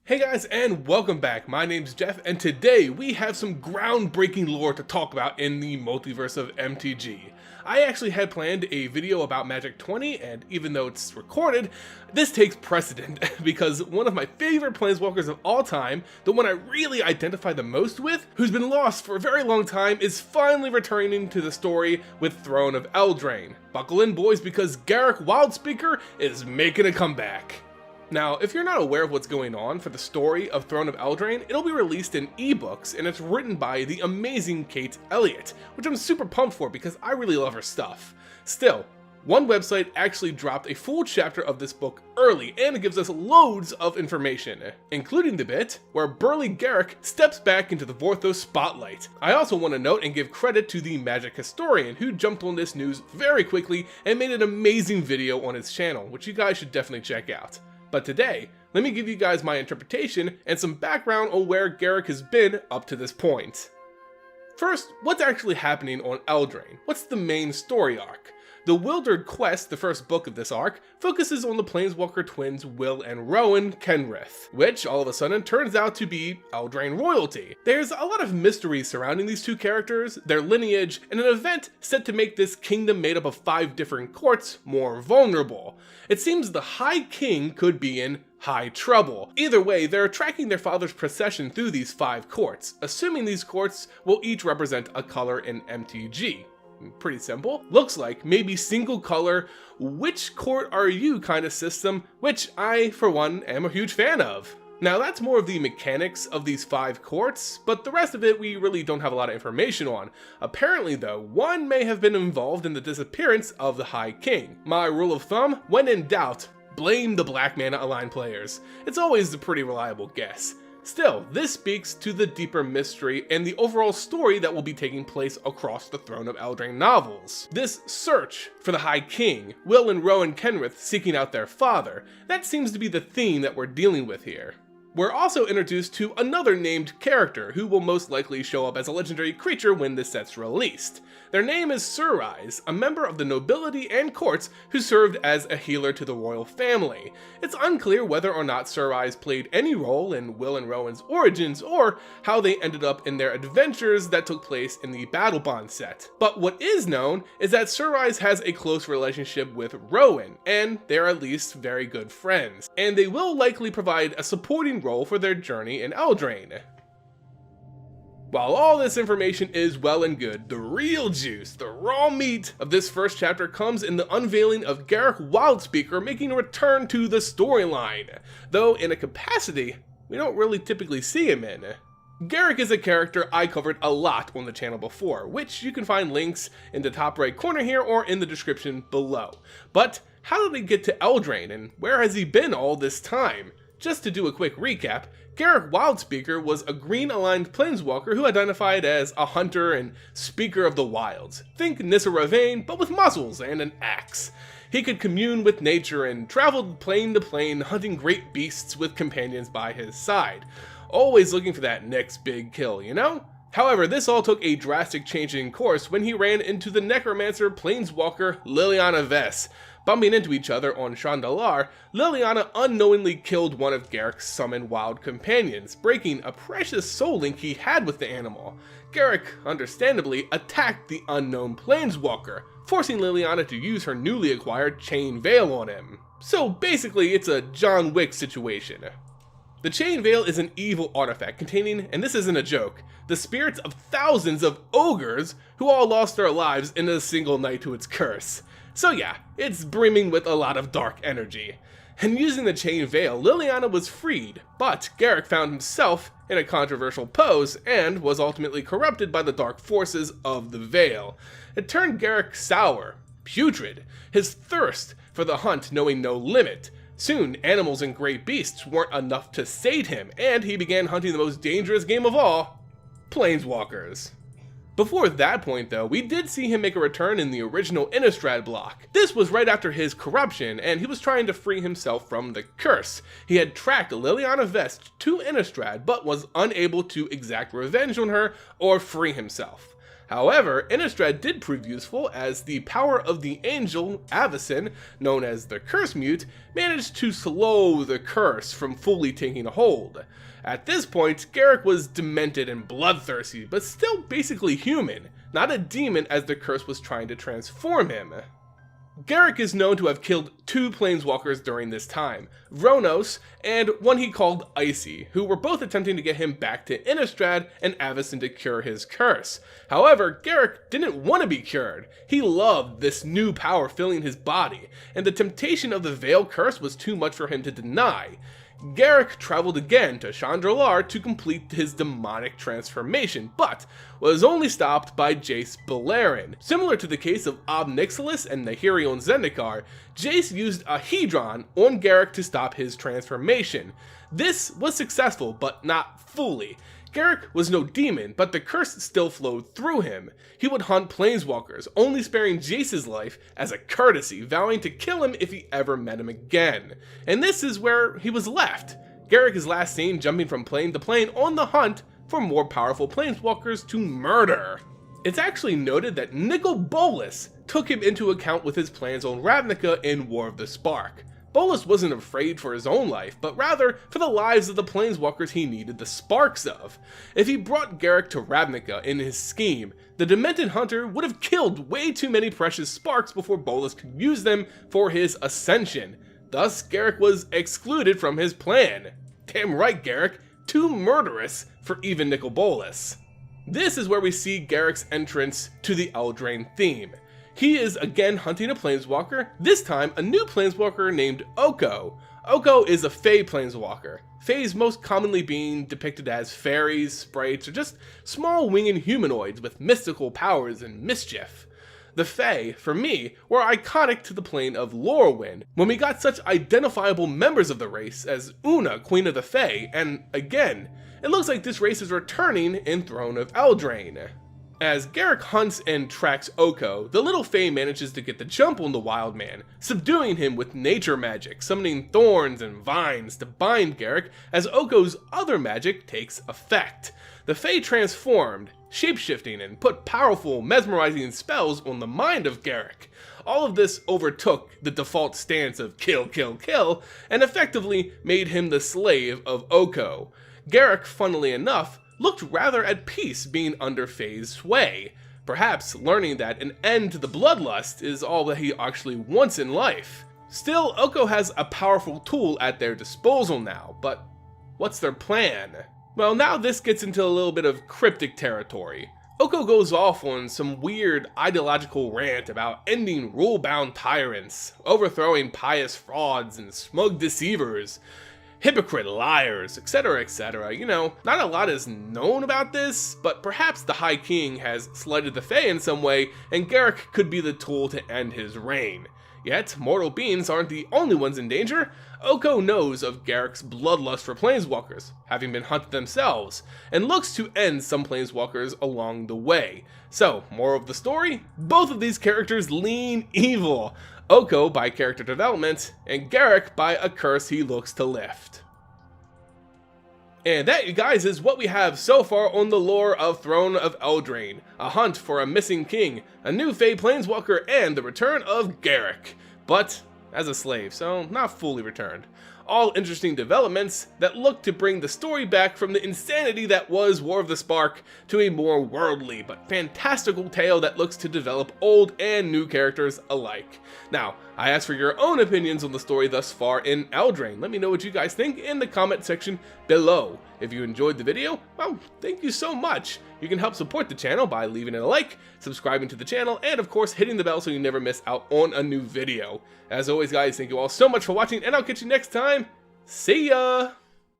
Hey guys, and welcome back. My name's Jeff, and today we have some groundbreaking lore to talk about in the multiverse of MTG. I actually had planned a video about Magic 20, and even though it's recorded, this takes precedent because one of my favorite Planeswalkers of all time, the one I really identify the most with, who's been lost for a very long time, is finally returning to the story with Throne of Eldraine. Buckle in, boys, because Garruk Wildspeaker is making a comeback. Now, if you're not aware of what's going on for the story of Throne of Eldraine, it'll be released in ebooks, and it's written by the amazing Kate Elliott, which I'm super pumped for because I really love her stuff. Still, one website actually dropped a full chapter of this book early, and it gives us loads of information, including the bit where burly Garruk steps back into the Vorthos spotlight. I also want to note and give credit to the Magic historian who jumped on this news very quickly and made an amazing video on his channel, which you guys should definitely check out. But today, let me give you guys my interpretation and some background on where Garruk has been up to this point. First, what's actually happening on Eldraine? What's the main story arc? The Wildered Quest, the first book of this arc, focuses on the Planeswalker twins Will and Rowan Kenrith, which all of a sudden turns out to be Eldraine royalty. There's a lot of mystery surrounding these two characters, their lineage, and an event set to make this kingdom made up of 5 different courts more vulnerable. It seems the High King could be in high trouble. Either way, they're tracking their father's procession through these 5 courts, assuming these courts will each represent a color in MTG. Pretty simple. Looks like maybe single color, which court are you kind of system, which I, for one, am a huge fan of. Now that's more of the mechanics of these 5 courts, but the rest of it we really don't have a lot of information on. Apparently though, one may have been involved in the disappearance of the High King. My rule of thumb, when in doubt, blame the black mana aligned players. It's always a pretty reliable guess. Still, this speaks to the deeper mystery and the overall story that will be taking place across the Throne of Eldraine novels. This search for the High King, Will and Rowan Kenrith seeking out their father, that seems to be the theme that we're dealing with here. We're also introduced to another named character who will most likely show up as a legendary creature when this set's released. Their name is Surrise, a member of the nobility and courts who served as a healer to the royal family. It's unclear whether or not Surrise played any role in Will and Rowan's origins or how they ended up in their adventures that took place in the Battle Bond set. But what is known is that Surrise has a close relationship with Rowan, and they're at least very good friends, and they will likely provide a supporting role for their journey in Eldraine. While all this information is well and good, the real juice, the raw meat of this first chapter comes in the unveiling of Garruk Wildspeaker making a return to the storyline, though in a capacity we don't really typically see him in. Garruk is a character I covered a lot on the channel before, which you can find links in the top right corner here or in the description below. But how did he get to Eldraine, and where has he been all this time? Just to do a quick recap, Garruk Wildspeaker was a green-aligned planeswalker who identified as a hunter and speaker of the wilds. Think Nissa Ravane, but with muscles and an axe. He could commune with nature and traveled plane to plane, hunting great beasts with companions by his side. Always looking for that next big kill, you know? However, this all took a drastic change in course when he ran into the necromancer planeswalker Liliana Vess. Bumping into each other on Chandalar, Liliana unknowingly killed one of Garruk's summoned wild companions, breaking a precious soul link he had with the animal. Garruk, understandably, attacked the unknown planeswalker, forcing Liliana to use her newly acquired Chain Veil on him. So basically, it's a John Wick situation. The Chain Veil is an evil artifact containing, and this isn't a joke, the spirits of thousands of ogres who all lost their lives in a single night to its curse. So yeah, it's brimming with a lot of dark energy. And using the Chain Veil, Liliana was freed, but Garruk found himself in a controversial pose and was ultimately corrupted by the dark forces of the Veil. It turned Garruk sour, putrid, his thirst for the hunt knowing no limit. Soon, animals and great beasts weren't enough to sate him, and he began hunting the most dangerous game of all, Planeswalkers. Before that point though, we did see him make a return in the original Innistrad block. This was right after his corruption, and he was trying to free himself from the curse. He had tracked Liliana Vess to Innistrad, but was unable to exact revenge on her or free himself. However, Innistrad did prove useful as the power of the angel, Avacyn, known as the Curse Mute, managed to slow the curse from fully taking hold. At this point, Garruk was demented and bloodthirsty, but still basically human, not a demon as the curse was trying to transform him. Garruk is known to have killed 2 Planeswalkers during this time, Vronos and one he called Icy, who were both attempting to get him back to Innistrad and Avacyn to cure his curse. However, Garruk didn't want to be cured. He loved this new power filling his body, and the temptation of the Veil Curse was too much for him to deny. Garruk traveled again to Chandralar to complete his demonic transformation, but was only stopped by Jace Beleren. Similar to the case of Ob Nixilis and Nahirion Zendikar, Jace used a Hedron on Garruk to stop his transformation. This was successful, but not fully. Garruk was no demon, but the curse still flowed through him. He would hunt Planeswalkers, only sparing Jace's life as a courtesy, vowing to kill him if he ever met him again. And this is where he was left. Garruk is last seen jumping from plane to plane on the hunt for more powerful Planeswalkers to murder. It's actually noted that Nicol Bolas took him into account with his plans on Ravnica in War of the Spark. Bolas wasn't afraid for his own life, but rather for the lives of the Planeswalkers he needed the sparks of. If he brought Garruk to Ravnica in his scheme, the Demented Hunter would have killed way too many precious sparks before Bolas could use them for his ascension. Thus, Garruk was excluded from his plan. Damn right, Garruk, too murderous for even Nicol Bolas. This is where we see Garruk's entrance to the Eldraine theme. He is again hunting a Planeswalker, this time a new Planeswalker named Oko. Oko is a Fey Planeswalker, Feys most commonly being depicted as fairies, sprites, or just small winged humanoids with mystical powers and mischief. The Fey, for me, were iconic to the plane of Lorwyn, when we got such identifiable members of the race as Una, Queen of the Fey, and again, it looks like this race is returning in Throne of Eldraine. As Garruk hunts and tracks Oko, the little Fey manages to get the jump on the wild man, subduing him with nature magic, summoning thorns and vines to bind Garruk as Oko's other magic takes effect. The Fey transformed, shapeshifting, and put powerful, mesmerizing spells on the mind of Garruk. All of this overtook the default stance of kill, kill, kill, and effectively made him the slave of Oko. Garruk, funnily enough, looked rather at peace being under Fey's sway, perhaps learning that an end to the bloodlust is all that he actually wants in life. Still, Oko has a powerful tool at their disposal now, but what's their plan? Well, now this gets into a little bit of cryptic territory. Oko goes off on some weird ideological rant about ending rule-bound tyrants, overthrowing pious frauds and smug deceivers, hypocrite liars, etc, etc. You know, not a lot is known about this, but perhaps the High King has slighted the Fae in some way, and Garruk could be the tool to end his reign. Yet, mortal beings aren't the only ones in danger. Oko knows of Garruk's bloodlust for Planeswalkers, having been hunted themselves, and looks to end some Planeswalkers along the way. So, moral of the story? Both of these characters lean evil. Oko by character development, and Garruk by a curse he looks to lift. And that, you guys, is what we have so far on the lore of Throne of Eldraine, a hunt for a missing king, a new Fey Planeswalker, and the return of Garruk, but as a slave, so not fully returned. All interesting developments that look to bring the story back from the insanity that was War of the Spark to a more worldly but fantastical tale that looks to develop old and new characters alike. Now, I ask for your own opinions on the story thus far in Eldraine. Let me know what you guys think in the comment section below. If you enjoyed the video, well, thank you so much. You can help support the channel by leaving it a like, subscribing to the channel, and of course hitting the bell so you never miss out on a new video. As always, guys, thank you all so much for watching, and I'll catch you next time. See ya!